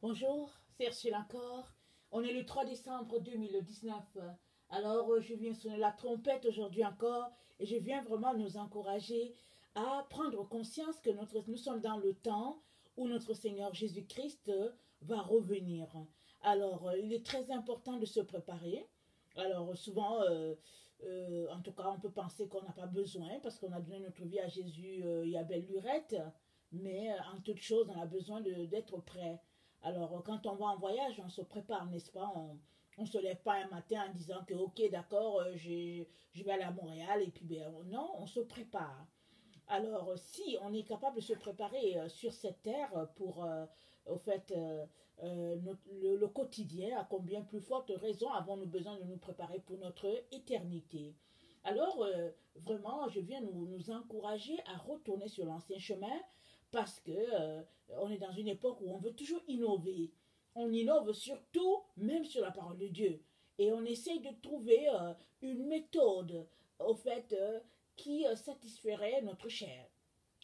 Bonjour, c'est Ursule encore. On est le 3 décembre 2019. Alors, je viens sonner la trompette aujourd'hui encore et je viens vraiment nous encourager à prendre conscience que nous sommes dans le temps où notre Seigneur Jésus-Christ va revenir. Alors, il est très important de se préparer. Alors, souvent, en tout cas, on peut penser qu'on n'a pas besoin parce qu'on a donné notre vie à Jésus il y a belle lurette. Mais en toute chose, on a besoin d'être prêt. Alors, quand on va en voyage, on se prépare, n'est-ce pas? On ne se lève pas un matin en disant que, ok, d'accord, je vais aller à Montréal, et puis, ben, non, on se prépare. Alors, si on est capable de se préparer sur cette terre pour, au fait, le quotidien, à combien plus forte raison avons-nous besoin de nous préparer pour notre éternité? Alors, vraiment, je viens nous encourager à retourner sur l'ancien chemin parce que on est dans une époque où on veut toujours innover. On innove surtout, même sur la parole de Dieu. Et on essaye de trouver une méthode, au fait, qui satisferait notre chair.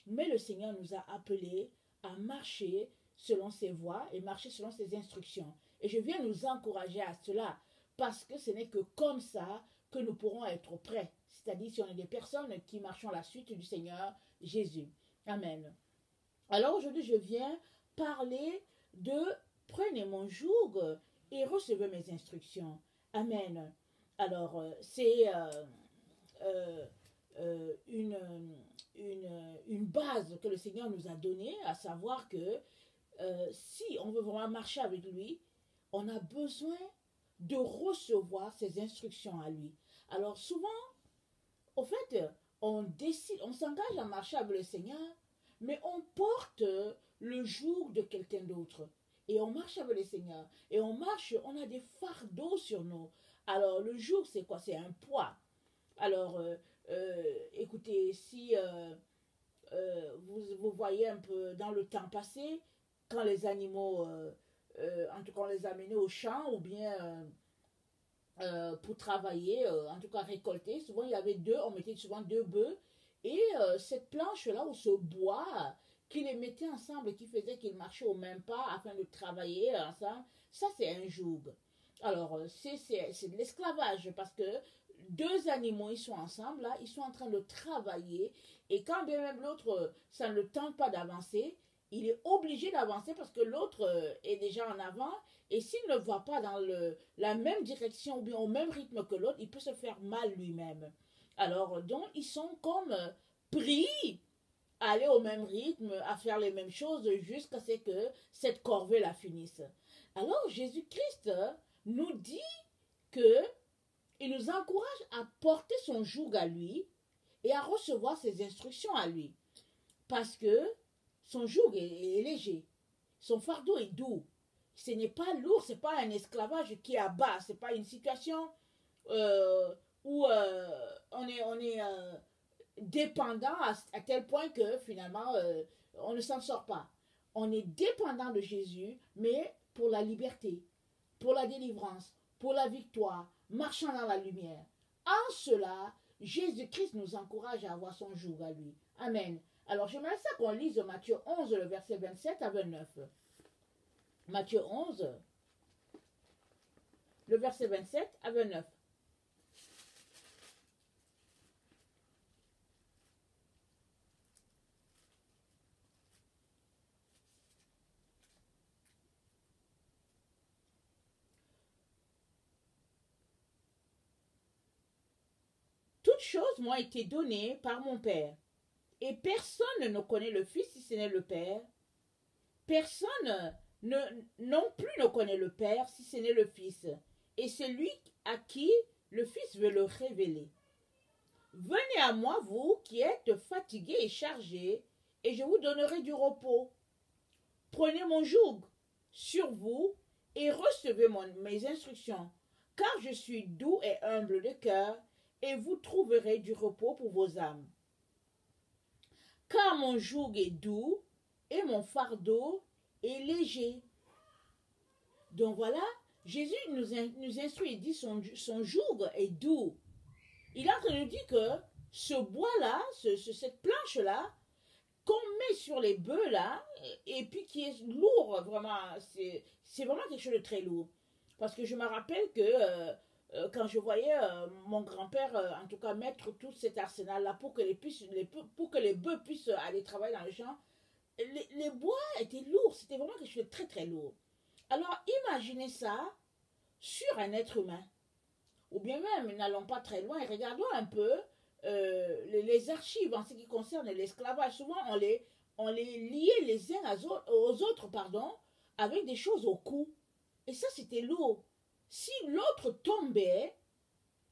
Mais le Seigneur nous a appelés à marcher selon ses voies et marcher selon ses instructions. Et je viens nous encourager à cela, parce que ce n'est que comme ça que nous pourrons être prêts. C'est-à-dire si on est des personnes qui marchons à la suite du Seigneur Jésus. Amen. Alors aujourd'hui, je viens parler de prenez mon joug et recevez mes instructions. Amen. Alors, c'est euh, une base que le Seigneur nous a donnée, à savoir que si on veut vraiment marcher avec lui, on a besoin de recevoir ses instructions à lui. Alors souvent, au fait, on décide, on s'engage à marcher avec le Seigneur, mais on porte le joug de quelqu'un d'autre. Et on marche avec le Seigneur. Et on marche, on a des fardeaux sur nous. Alors, le joug, c'est quoi? C'est un poids. Alors, écoutez, si vous voyez un peu dans le temps passé, quand les animaux, en tout cas, on les amenait au champ ou bien pour travailler, en tout cas récolter. Souvent, il y avait on mettait souvent deux bœufs. Et cette planche-là, ou ce bois, qui les mettait ensemble et qui faisait qu'ils marchaient au même pas afin de travailler ensemble, ça, c'est un joug. Alors, c'est de l'esclavage parce que deux animaux, ils sont ensemble, là, ils sont en train de travailler. Et quand bien même l'autre, ça ne le tente pas d'avancer, il est obligé d'avancer parce que l'autre est déjà en avant. Et s'il ne va pas dans la même direction ou bien au même rythme que l'autre, il peut se faire mal lui-même. Alors, donc, ils sont comme pris à aller au même rythme, à faire les mêmes choses jusqu'à ce que cette corvée la finisse. Alors, Jésus-Christ nous dit que il nous encourage à porter son joug à lui et à recevoir ses instructions à lui. Parce que son joug est léger, son fardeau est doux. Ce n'est pas lourd, ce n'est pas un esclavage qui abat, ce n'est pas une situation où on est dépendant à tel point que finalement on ne s'en sort pas. On est dépendant de Jésus, mais pour la liberté, pour la délivrance, pour la victoire, marchant dans la lumière. En cela, Jésus-Christ nous encourage à avoir son joug à lui. Amen. Alors j'aimerais ça qu'on lise Matthieu 11, le verset 27 à 29. Matthieu 11, le verset 27 à 29. Toutes choses m'ont été données par mon Père. Et personne ne connaît le Fils si ce n'est le Père. Personne non plus ne connaît le Père si ce n'est le Fils. Et celui à qui le Fils veut le révéler. Venez à moi, vous qui êtes fatigués et chargés, et je vous donnerai du repos. Prenez mon joug sur vous et recevez mes instructions, car je suis doux et humble de cœur, et vous trouverez du repos pour vos âmes. Car mon joug est doux et mon fardeau est léger. Donc voilà, Jésus nous instruit, il dit son joug est doux. Il est en train de dire que ce bois-là, cette planche-là, qu'on met sur les bœufs là, et puis qui est lourd, vraiment, c'est vraiment quelque chose de très lourd. Parce que je me rappelle que quand je voyais mon grand-père, en tout cas, mettre tout cet arsenal-là pour que pour que les bœufs puissent aller travailler dans le champ, les bois étaient lourds, c'était vraiment quelque chose de très très lourd. Alors imaginez ça sur un être humain. Ou bien même, n'allons pas très loin, regardons un peu les archives en ce qui concerne l'esclavage. Souvent, on les liait les uns aux autres, pardon, avec des choses au cou. Et ça, c'était lourd. Si l'autre tombait,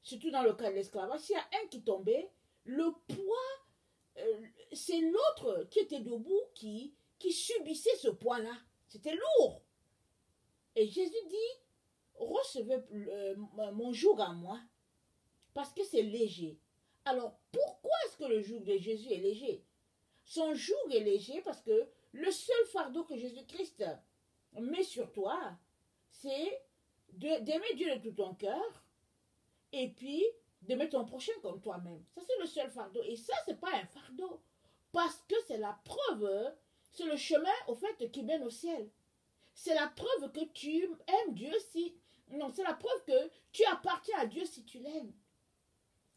surtout dans le cas de l'esclavage, s'il y a un qui tombait, le poids, c'est l'autre qui était debout qui subissait ce poids-là. C'était lourd. Et Jésus dit, recevez mon joug à moi, parce que c'est léger. Alors, pourquoi est-ce que le joug de Jésus est léger? Son joug est léger parce que le seul fardeau que Jésus-Christ met sur toi, c'est d'aimer Dieu de tout ton cœur et puis d'aimer ton prochain comme toi-même. Ça, c'est le seul fardeau. Et ça, c'est pas un fardeau. Parce que c'est la preuve, c'est le chemin, au fait, qui mène au ciel. C'est la preuve que tu aimes Dieu si... Non, c'est la preuve que tu appartiens à Dieu si tu l'aimes.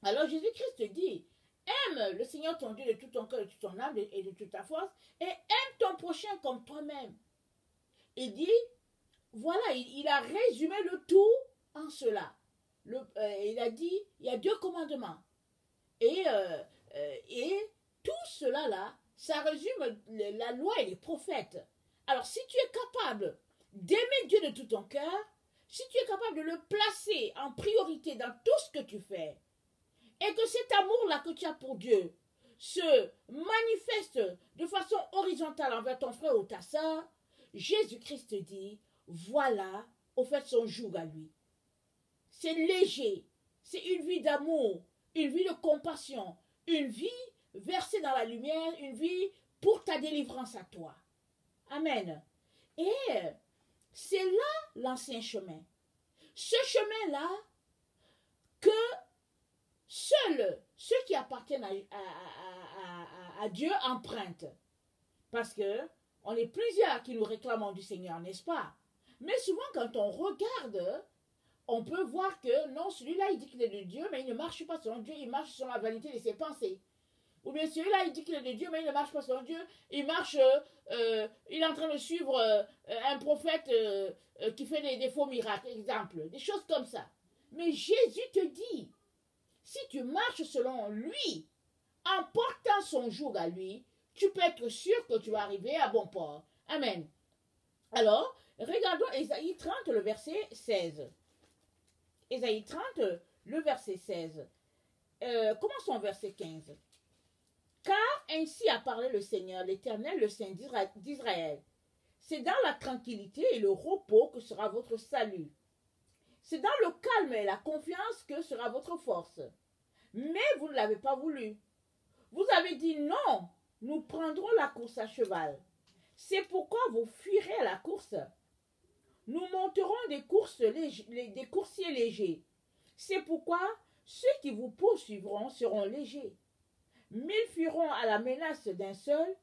Alors Jésus-Christ dit, aime le Seigneur ton Dieu de tout ton cœur, de toute ton âme et de toute ta force, et aime ton prochain comme toi-même. Il dit, voilà, il a résumé le tout en cela. Il a dit, il y a 2 commandements. Et tout cela là, ça résume la loi et les prophètes. Alors si tu es capable d'aimer Dieu de tout ton cœur, si tu es capable de le placer en priorité dans tout ce que tu fais, et que cet amour-là que tu as pour Dieu se manifeste de façon horizontale envers ton frère ou ta soeur, Jésus-Christ dit, voilà, au fait, son joug à lui. C'est léger, c'est une vie d'amour, une vie de compassion, une vie versée dans la lumière, une vie pour ta délivrance à toi. Amen. Et c'est là l'ancien chemin. Ce chemin-là que seuls ceux qui appartiennent à Dieu empruntent. Parce que on est plusieurs qui nous réclamons du Seigneur, n'est-ce pas? Mais souvent, quand on regarde, on peut voir que non, celui-là, il dit qu'il est de Dieu, mais il ne marche pas selon Dieu, il marche selon la vanité de ses pensées. Ou bien celui-là, il dit qu'il est de Dieu, mais il ne marche pas selon Dieu, il marche, il est en train de suivre un prophète qui fait des faux miracles, exemple, des choses comme ça. Mais Jésus te dit, si tu marches selon lui, en portant son joug à lui, tu peux être sûr que tu vas arriver à bon port. Amen. Alors, regardons Ésaïe 30, le verset 16. Ésaïe 30, le verset 16. Commençons au verset 15. Car ainsi a parlé le Seigneur, l'Éternel, le Saint d'Israël. C'est dans la tranquillité et le repos que sera votre salut. C'est dans le calme et la confiance que sera votre force. Mais vous ne l'avez pas voulu. Vous avez dit non, nous prendrons la course à cheval. C'est pourquoi vous fuirez à la course. Nous monterons des coursiers légers. C'est pourquoi ceux qui vous poursuivront seront légers. 1000 fuiront à la menace d'un seul,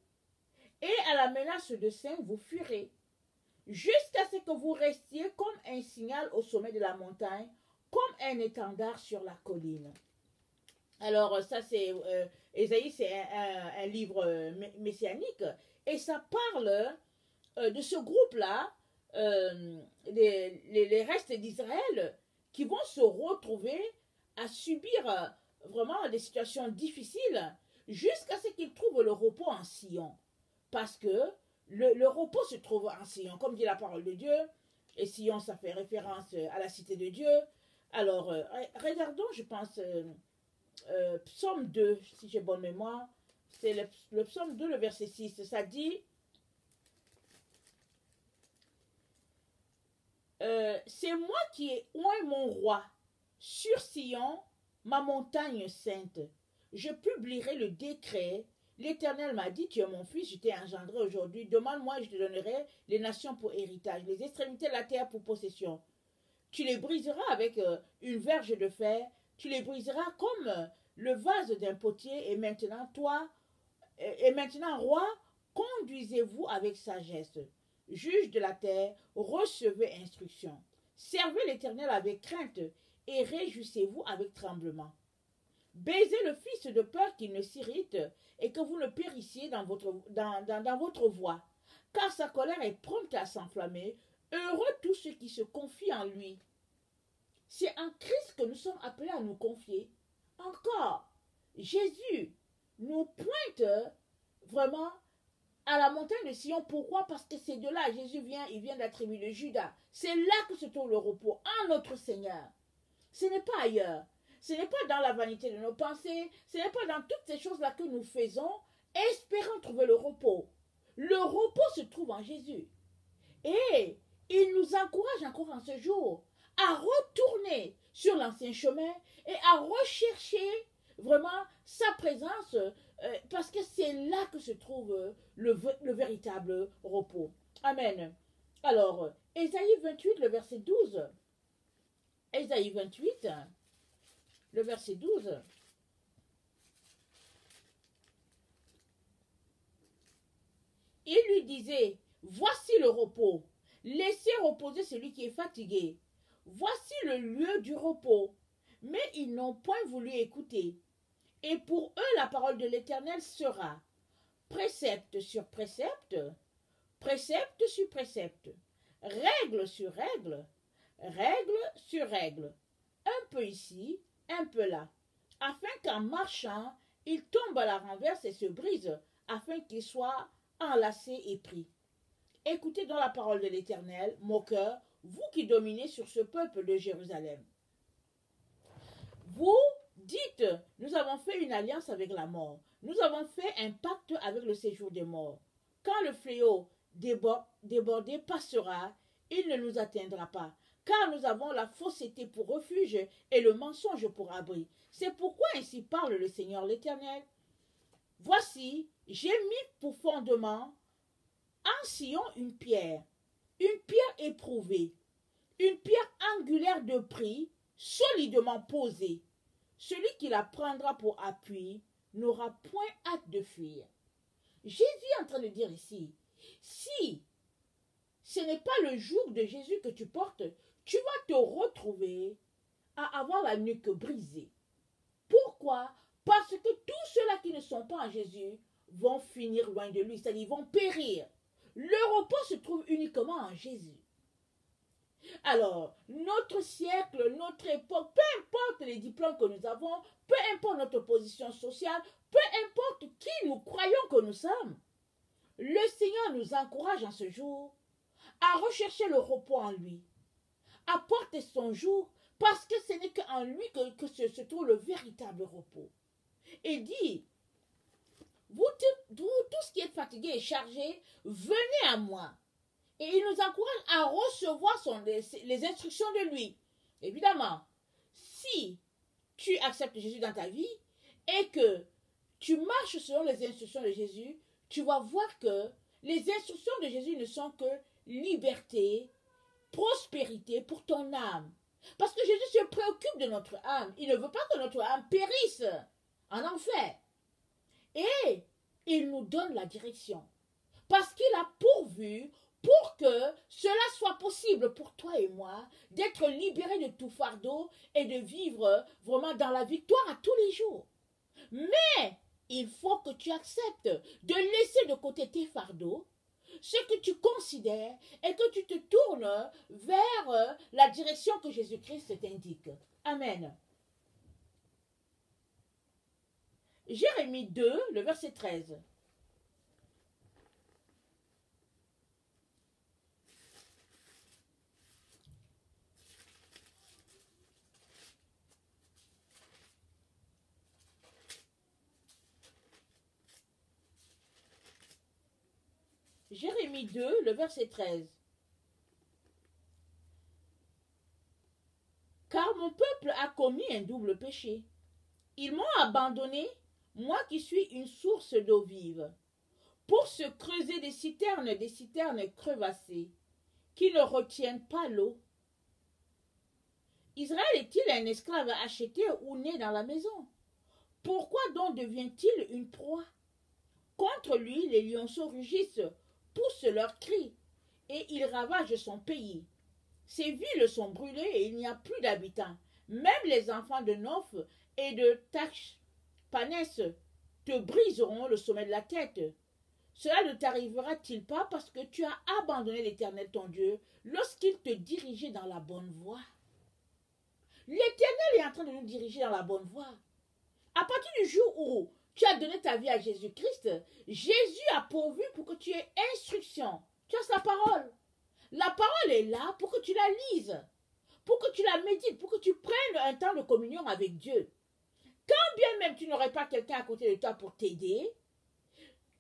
et à la menace de 5 vous fuirez, jusqu'à ce que vous restiez comme un signal au sommet de la montagne, comme un étendard sur la colline. Alors ça c'est, Ésaïe c'est un livre messianique, et ça parle de ce groupe-là, les restes d'Israël, qui vont se retrouver à subir vraiment des situations difficiles jusqu'à ce qu'ils trouvent le repos en Sion. Parce que le repos se trouve en Sion, comme dit la parole de Dieu, et Sion ça fait référence à la cité de Dieu. Alors regardons, je pense, psaume 2, si j'ai bonne mémoire, c'est le psaume 2, le verset 6, ça dit c'est moi qui ai oint mon roi sur Sion, ma montagne sainte. Je publierai le décret. L'Éternel m'a dit, tu es mon fils, je t'ai engendré aujourd'hui. Demande-moi et je te donnerai les nations pour héritage, les extrémités de la terre pour possession. Tu les briseras avec une verge de fer, tu les briseras comme le vase d'un potier. Et maintenant, toi, Et maintenant, roi, conduisez-vous avec sagesse. Juge de la terre, recevez instruction. Servez l'Éternel avec crainte et réjouissez-vous avec tremblement. Baisez le fils de peur qu'il ne s'irrite et que vous ne périssiez dans votre voie, car sa colère est prompte à s'enflammer. Heureux tous ceux qui se confient en lui. C'est en Christ que nous sommes appelés à nous confier. Encore, Jésus nous pointe vraiment à la montagne de Sion. Pourquoi? Parce que c'est de là, Jésus vient, il vient de la tribu de Juda. C'est là que se trouve le repos, en notre Seigneur. Ce n'est pas ailleurs. Ce n'est pas dans la vanité de nos pensées. Ce n'est pas dans toutes ces choses-là que nous faisons, espérant trouver le repos. Le repos se trouve en Jésus. Et il nous encourage encore en ce jour à retourner sur l'ancien chemin et à rechercher vraiment sa présence, parce que c'est là que se trouve le véritable repos. Amen. Alors, Ésaïe 28, le verset 12. Ésaïe 28, le verset 12. Il lui disait, voici le repos, laissez reposer celui qui est fatigué. Voici le lieu du repos. Mais ils n'ont point voulu écouter. Et pour eux, la parole de l'Éternel sera précepte sur précepte, précepte sur précepte, règle sur règle, règle sur règle, un peu ici, un peu là, afin qu'en marchant, ils tombent à la renverse et se brisent, afin qu'ils soient enlacés et pris. Écoutez donc la parole de l'Éternel, moqueur, vous qui dominez sur ce peuple de Jérusalem. Vous dites, nous avons fait une alliance avec la mort. Nous avons fait un pacte avec le séjour des morts. Quand le fléau débordé passera, il ne nous atteindra pas, car nous avons la fausseté pour refuge et le mensonge pour abri. C'est pourquoi ainsi parle le Seigneur l'Éternel. Voici, j'ai mis pour fondement en Sion une pierre éprouvée, une pierre angulaire de prix, solidement posée. Celui qui la prendra pour appui n'aura point hâte de fuir. Jésus est en train de dire ici, si ce n'est pas le joug de Jésus que tu portes, tu vas te retrouver à avoir la nuque brisée. Pourquoi? Parce que tous ceux-là qui ne sont pas en Jésus vont finir loin de lui, c'est-à-dire ils vont périr. Le repos se trouve uniquement en Jésus. Alors, notre siècle, notre époque, peu importe les diplômes que nous avons, peu importe notre position sociale, peu importe qui nous croyons que nous sommes, le Seigneur nous encourage en ce jour à rechercher le repos en lui, à porter son jour, parce que ce n'est qu'en lui que se trouve le véritable repos. Et dit, vous tous qui êtes fatigués et chargés, venez à moi. Et il nous encourage à recevoir les instructions de lui. Évidemment, si tu acceptes Jésus dans ta vie et que tu marches selon les instructions de Jésus, tu vas voir que les instructions de Jésus ne sont que liberté, prospérité pour ton âme. Parce que Jésus se préoccupe de notre âme. Il ne veut pas que notre âme périsse en enfer. Et il nous donne la direction. Parce qu'il a pourvu pour que cela soit possible pour toi et moi d'être libérés de tout fardeau et de vivre vraiment dans la victoire à tous les jours. Mais il faut que tu acceptes de laisser de côté tes fardeaux, ce que tu considères, et que tu te tournes vers la direction que Jésus-Christ t'indique. Amen. Jérémie 2, le verset 13. Jérémie 2, le verset 13. Car mon peuple a commis un double péché. Ils m'ont abandonné, moi qui suis une source d'eau vive, pour se creuser des citernes crevassées, qui ne retiennent pas l'eau. Israël est-il un esclave acheté ou né dans la maison? Pourquoi donc devient-il une proie? Contre lui, les lionceaux rugissent, poussent leurs cris, et ils ravagent son pays. Ses villes sont brûlées et il n'y a plus d'habitants. Même les enfants de Noph et de Tachpanès te briseront le sommet de la tête. Cela ne t'arrivera-t-il pas parce que tu as abandonné l'Éternel ton Dieu lorsqu'il te dirigeait dans la bonne voie? L'Éternel est en train de nous diriger dans la bonne voie. À partir du jour où tu as donné ta vie à Jésus-Christ, Jésus a pourvu pour que tu aies instruction. Tu as sa parole. La parole est là pour que tu la lises, pour que tu la médites, pour que tu prennes un temps de communion avec Dieu. Quand bien même tu n'aurais pas quelqu'un à côté de toi pour t'aider,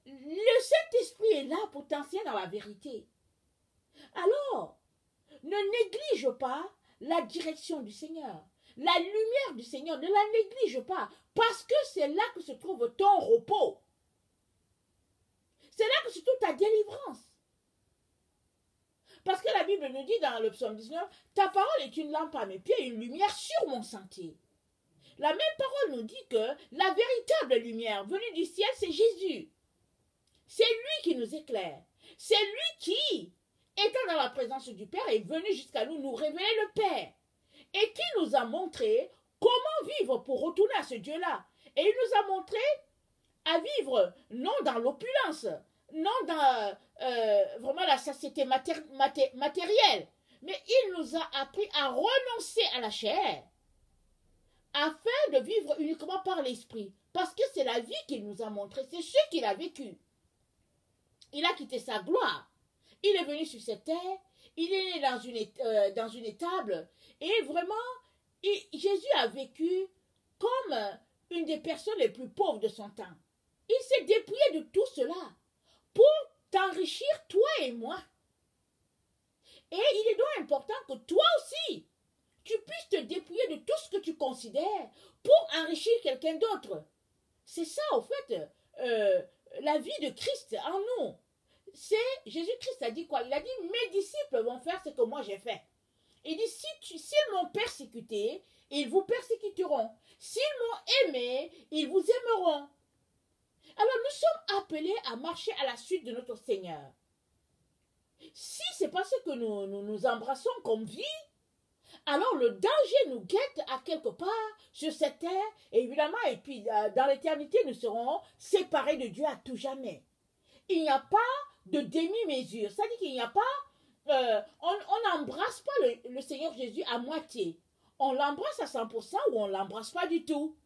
le Saint-Esprit est là pour t'enseigner dans la vérité. Alors, ne néglige pas la direction du Seigneur. La lumière du Seigneur, ne la néglige pas, parce que c'est là que se trouve ton repos. C'est là que se trouve ta délivrance. Parce que la Bible nous dit dans le psaume 19, ta parole est une lampe à mes pieds et une lumière sur mon sentier. La même parole nous dit que la véritable lumière venue du ciel, c'est Jésus. C'est lui qui nous éclaire. C'est lui qui, étant dans la présence du Père, est venu jusqu'à nous, nous révéler le Père. Et qui nous a montré comment vivre pour retourner à ce Dieu-là. Et il nous a montré à vivre non dans l'opulence, non dans vraiment la satiété matérielle, mais il nous a appris à renoncer à la chair afin de vivre uniquement par l'esprit. Parce que c'est la vie qu'il nous a montré, c'est ce qu'il a vécu. Il a quitté sa gloire. Il est venu sur cette terre, il est né dans une étable, et vraiment, Jésus a vécu comme une des personnes les plus pauvres de son temps. Il s'est dépouillé de tout cela pour t'enrichir, toi et moi. Et il est donc important que toi aussi, tu puisses te dépouiller de tout ce que tu considères pour enrichir quelqu'un d'autre. C'est ça, en fait, la vie de Christ en nous. C'est Jésus-Christ a dit quoi? Il a dit, mes disciples vont faire ce que moi j'ai fait. Il dit, s'ils m'ont persécuté, ils vous persécuteront. S'ils m'ont aimé, ils vous aimeront. Alors nous sommes appelés à marcher à la suite de notre Seigneur. Si c'est pas ce que nous embrassons comme vie, alors le danger nous guette à quelque part sur cette terre, évidemment, et puis dans l'éternité, nous serons séparés de Dieu à tout jamais. Il n'y a pas de demi-mesure, c'est-à-dire qu'il n'y a pas, on n'embrasse pas le Seigneur Jésus à moitié. On l'embrasse à 100% ou on ne l'embrasse pas du tout.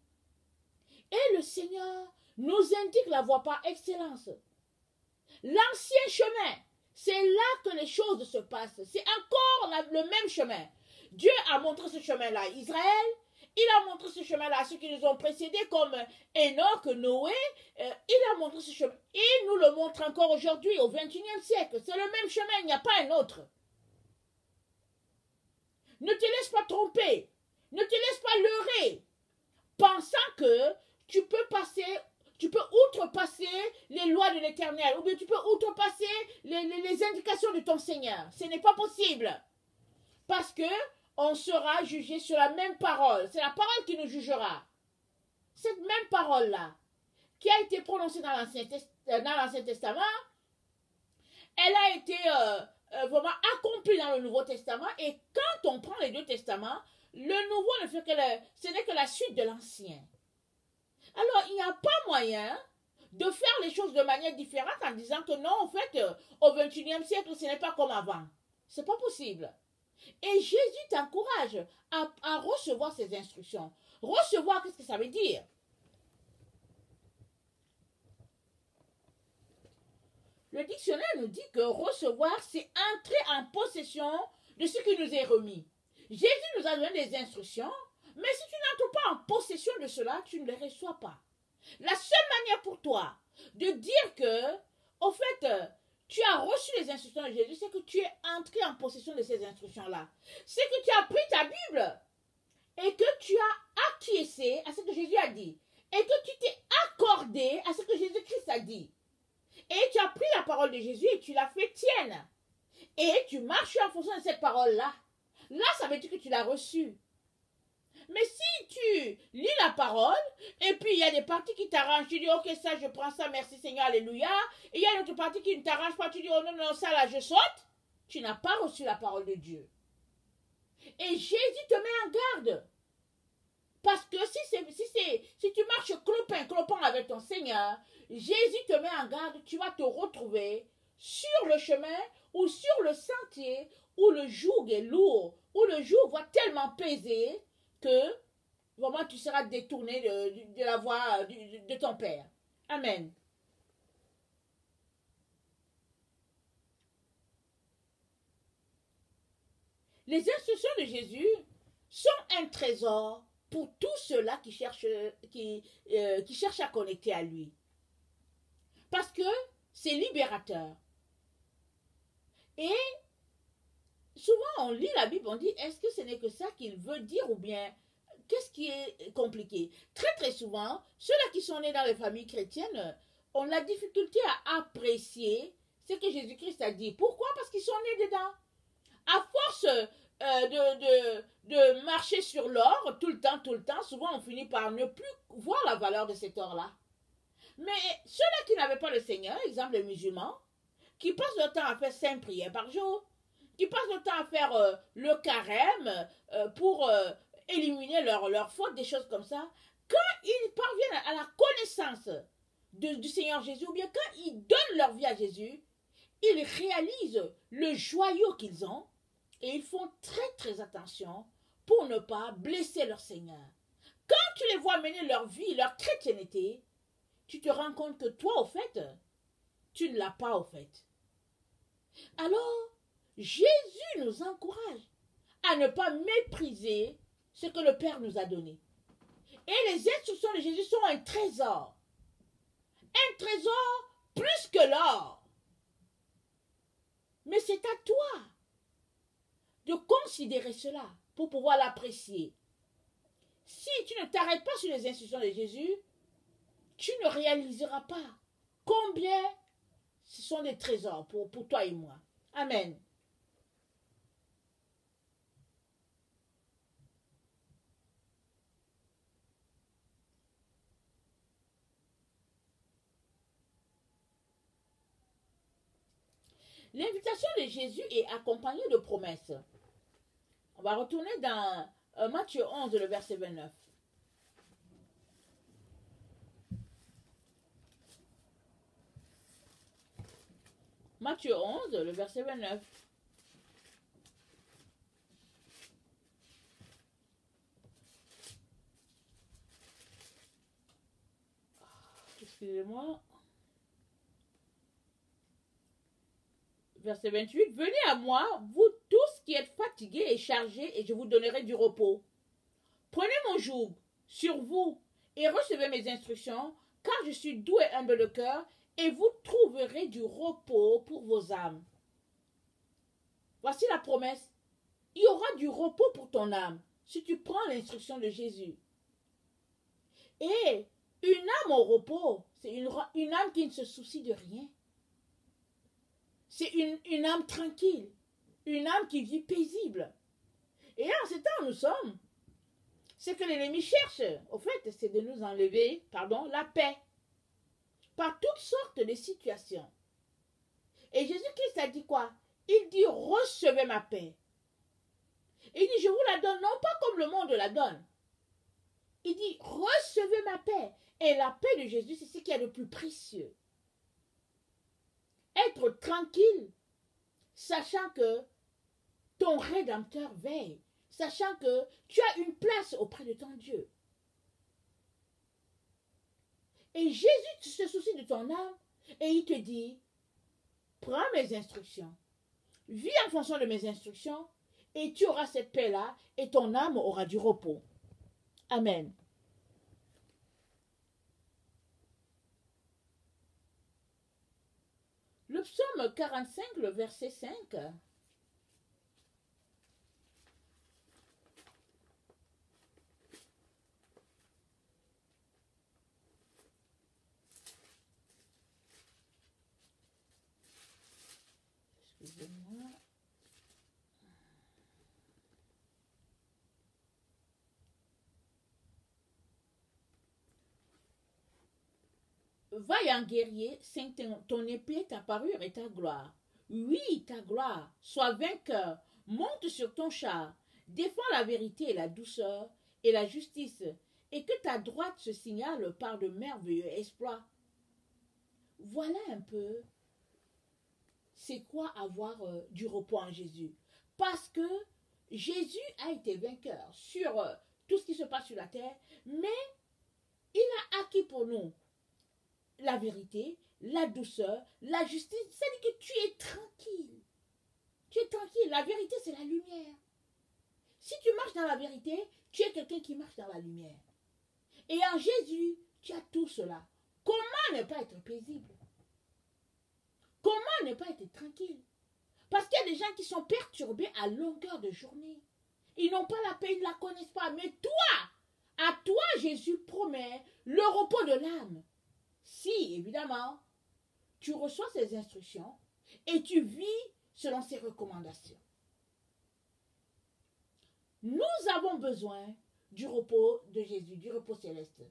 Et le Seigneur nous indique la voie par excellence. L'ancien chemin, c'est là que les choses se passent. C'est encore le même chemin. Dieu a montré ce chemin-là à Israël. Il a montré ce chemin-là à ceux qui nous ont précédés comme Enoch, Noé. Il a montré ce chemin. Il nous le montre encore aujourd'hui au XXIe siècle. C'est le même chemin, il n'y a pas un autre. Ne te laisse pas tromper. Ne te laisse pas leurrer. Pensant que tu peux outrepasser les lois de l'Éternel, ou bien tu peux outrepasser les indications de ton Seigneur. Ce n'est pas possible. Parce que on sera jugé sur la même parole. C'est la parole qui nous jugera. Cette même parole-là, qui a été prononcée dans l'Ancien Testament, elle a été vraiment accomplie dans le Nouveau Testament. Et quand on prend les deux testaments, le Nouveau ne fait que ce n'est que la suite de l'Ancien. Alors, il n'y a pas moyen de faire les choses de manière différente en disant que non, en fait, au XXIe siècle, ce n'est pas comme avant. Ce n'est pas possible. Et Jésus t'encourage à recevoir ces instructions. Recevoir, qu'est-ce que ça veut dire? Le dictionnaire nous dit que recevoir, c'est entrer en possession de ce qui nous est remis. Jésus nous a donné des instructions, mais si tu n'entres pas en possession de cela, tu ne les reçois pas. La seule manière pour toi de dire que, au fait, tu as reçu les instructions de Jésus, c'est que tu es entré en possession de ces instructions-là. C'est que tu as pris ta Bible et que tu as acquiescé à ce que Jésus a dit. Et que tu t'es accordé à ce que Jésus-Christ a dit. Et tu as pris la parole de Jésus et tu l'as fait tienne. Et tu marches en fonction de cette parole-là. Là, ça veut dire que tu l'as reçue. Mais si tu lis la parole, et puis il y a des parties qui t'arrangent, tu dis, ok, ça, je prends ça, merci Seigneur, alléluia. Et il y a une autre partie qui ne t'arrange pas, tu dis, oh non, non, ça là, je saute. Tu n'as pas reçu la parole de Dieu. Et Jésus te met en garde. Parce que si tu marches clopin avec ton Seigneur, Jésus te met en garde, tu vas te retrouver sur le chemin ou sur le sentier où le joug est lourd, où le joug va tellement peser que vraiment tu seras détourné de la voie de ton Père. Amen. Les instructions de Jésus sont un trésor pour tous ceux-là qui cherchent à connecter à lui. Parce que c'est libérateur. Et souvent on lit la Bible, on dit, est-ce que ce n'est que ça qu'il veut dire ou bien qu'est-ce qui est compliqué? Très très souvent, ceux-là qui sont nés dans les familles chrétiennes ont la difficulté à apprécier ce que Jésus-Christ a dit. Pourquoi? Parce qu'ils sont nés dedans. À force de marcher sur l'or tout le temps, souvent on finit par ne plus voir la valeur de cet or-là. Mais ceux-là qui n'avaient pas le Seigneur, exemple les musulmans, qui passent leur temps à faire 5 prières par jour, qui passent leur temps à faire le carême pour éliminer leur faute, des choses comme ça, quand ils parviennent à la connaissance du Seigneur Jésus, ou bien quand ils donnent leur vie à Jésus, ils réalisent le joyau qu'ils ont et ils font très très attention pour ne pas blesser leur Seigneur. Quand tu les vois mener leur vie, leur chrétienté, tu te rends compte que toi, au fait, tu ne l'as pas, au fait. Alors, Jésus nous encourage à ne pas mépriser ce que le Père nous a donné. Et les instructions de Jésus sont un trésor. Un trésor plus que l'or. Mais c'est à toi de considérer cela pour pouvoir l'apprécier. Si tu ne t'arrêtes pas sur les instructions de Jésus, tu ne réaliseras pas combien ce sont des trésors pour toi et moi. Amen. L'invitation de Jésus est accompagnée de promesses. On va retourner dans Matthieu 11, le verset 29. Matthieu 11, le verset 29. Excusez-moi. Verset 28. Venez à moi, vous tous qui êtes fatigués et chargés, et je vous donnerai du repos. Prenez mon joug sur vous et recevez mes instructions, car je suis doux et humble de cœur, et vous trouverez du repos pour vos âmes. Voici la promesse. Il y aura du repos pour ton âme si tu prends l'instruction de Jésus. Et une âme au repos, c'est une âme qui ne se soucie de rien. C'est une âme tranquille, une âme qui vit paisible. Et en ce temps, nous sommes. Ce que l'ennemi cherche, au fait, c'est de nous enlever, la paix. Par toutes sortes de situations. Et Jésus-Christ a dit quoi? Il dit, recevez ma paix. Il dit, je vous la donne, non pas comme le monde la donne. Il dit, recevez ma paix. Et la paix de Jésus, c'est ce qu'il y a de plus précieux. Être tranquille, sachant que ton Rédempteur veille, sachant que tu as une place auprès de ton Dieu. Et Jésus se soucie de ton âme et il te dit, prends mes instructions, vis en fonction de mes instructions et tu auras cette paix-là et ton âme aura du repos. Amen. Le psaume 45, le verset 5. Excusez-moi. vaillant guerrier, cinq ton épée, ta parure et ta gloire. Oui, ta gloire, sois vainqueur, monte sur ton char, défends la vérité et la douceur et la justice, et que ta droite se signale par de merveilleux exploits. Voilà un peu c'est quoi avoir du repos en Jésus. Parce que Jésus a été vainqueur sur tout ce qui se passe sur la terre, mais il a acquis pour nous la vérité, la douceur, la justice. C'est-à-dire que tu es tranquille. Tu es tranquille. La vérité, c'est la lumière. Si tu marches dans la vérité, tu es quelqu'un qui marche dans la lumière. Et en Jésus, tu as tout cela. Comment ne pas être paisible? Comment ne pas être tranquille? Parce qu'il y a des gens qui sont perturbés à longueur de journée. Ils n'ont pas la paix, ils ne la connaissent pas. Mais toi, à toi, Jésus promet le repos de l'âme. Si, évidemment, tu reçois ses instructions et tu vis selon ses recommandations. Nous avons besoin du repos de Jésus, du repos céleste.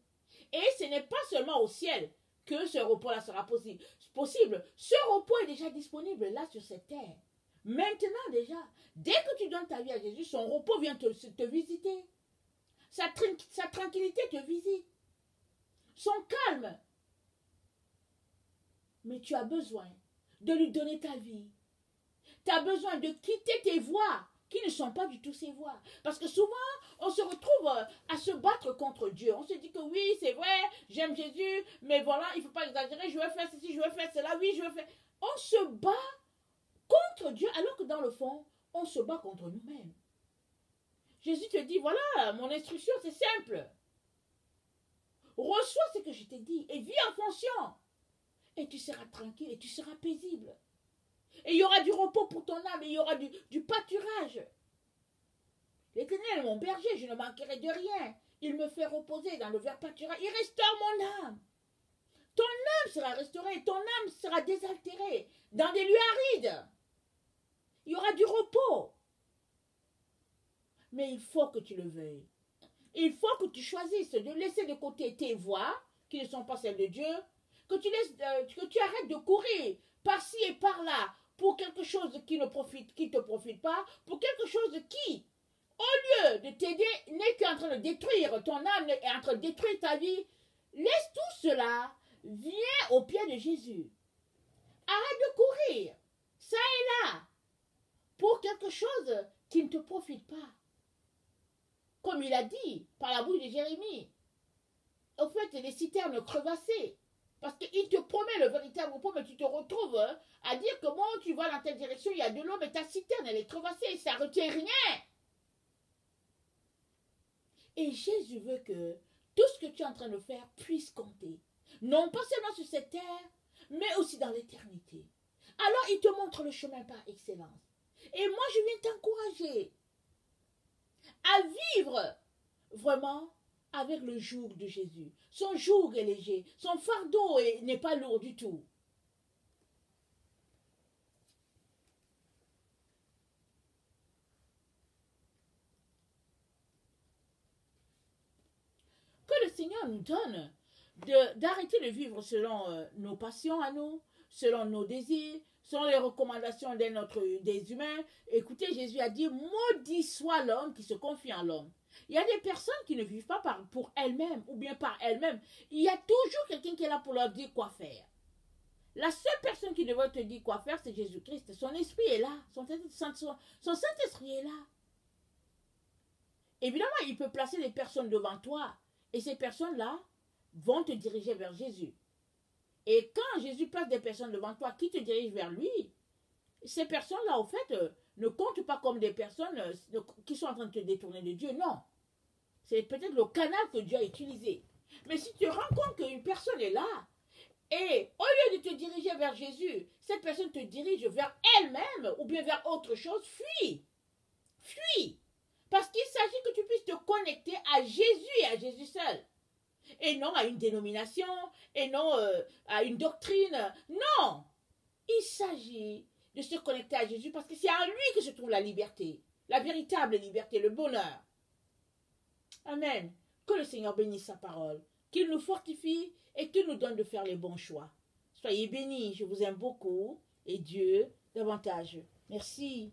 Et ce n'est pas seulement au ciel que ce repos-là sera possible. Ce repos est déjà disponible là sur cette terre. Maintenant déjà, dès que tu donnes ta vie à Jésus, son repos vient te visiter. Sa tranquillité te visite. Son calme. Mais tu as besoin de lui donner ta vie. Tu as besoin de quitter tes voies qui ne sont pas du tout ses voies. Parce que souvent, on se retrouve à se battre contre Dieu. On se dit que oui, c'est vrai, j'aime Jésus, mais voilà, il ne faut pas exagérer, je veux faire ceci, je veux faire cela, oui, je veux faire... On se bat contre Dieu, alors que dans le fond, on se bat contre nous-mêmes. Jésus te dit, voilà, mon instruction, c'est simple. Reçois ce que je t'ai dit et vis en fonction. Et tu seras tranquille et tu seras paisible. Et il y aura du repos pour ton âme, et il y aura du pâturage. L'Éternel est mon berger, je ne manquerai de rien. Il me fait reposer dans le vert pâturage. Il restaure mon âme. Ton âme sera restaurée, ton âme sera désaltérée dans des lieux arides. Il y aura du repos. Mais il faut que tu le veuilles. Il faut que tu choisisses de laisser de côté tes voies, qui ne sont pas celles de Dieu, que tu arrêtes de courir par-ci et par-là pour quelque chose qui ne te profite pas, pour quelque chose qui, au lieu de t'aider, n'est qu'en train de détruire ton âme, est en train de détruire ta vie. Laisse tout cela, viens au pied de Jésus. Arrête de courir, ça et là, pour quelque chose qui ne te profite pas. Comme il a dit par la bouche de Jérémie, au fait, les citernes crevassées. Parce qu'il te promet le véritable repos, mais tu te retrouves à dire que bon, tu vas dans telle direction, il y a de l'eau, mais ta citerne, elle est crevassée, ça ne retient rien. Et Jésus veut que tout ce que tu es en train de faire puisse compter. Non pas seulement sur cette terre, mais aussi dans l'éternité. Alors, il te montre le chemin par excellence. Et moi, je viens t'encourager à vivre vraiment avec le joug de Jésus. Son joug est léger, son fardeau n'est pas lourd du tout. Que le Seigneur nous donne d'arrêter de vivre selon nos passions à nous, selon nos désirs, selon les recommandations des humains. Écoutez, Jésus a dit, maudit soit l'homme qui se confie en l'homme. Il y a des personnes qui ne vivent pas pour elles-mêmes ou bien par elles-mêmes. Il y a toujours quelqu'un qui est là pour leur dire quoi faire. La seule personne qui devrait te dire quoi faire, c'est Jésus-Christ. Son esprit est là. Son Saint-Esprit est là. Évidemment, il peut placer des personnes devant toi. Et ces personnes-là vont te diriger vers Jésus. Et quand Jésus place des personnes devant toi qui te dirigent vers lui, ces personnes-là, au fait, ne comptent pas comme des personnes qui sont en train de te détourner de Dieu. Non. C'est peut-être le canal que Dieu a utilisé. Mais si tu rends compte qu'une personne est là, et au lieu de te diriger vers Jésus, cette personne te dirige vers elle-même ou bien vers autre chose, fuis. Fuis. Parce qu'il s'agit que tu puisses te connecter à Jésus et à Jésus seul. Et non à une dénomination, et non à une doctrine. Non. Il s'agit de se connecter à Jésus parce que c'est en lui que se trouve la liberté. La véritable liberté, le bonheur. Amen. Que le Seigneur bénisse sa parole. Qu'il nous fortifie et qu'il nous donne de faire les bons choix. Soyez bénis, je vous aime beaucoup et Dieu davantage. Merci.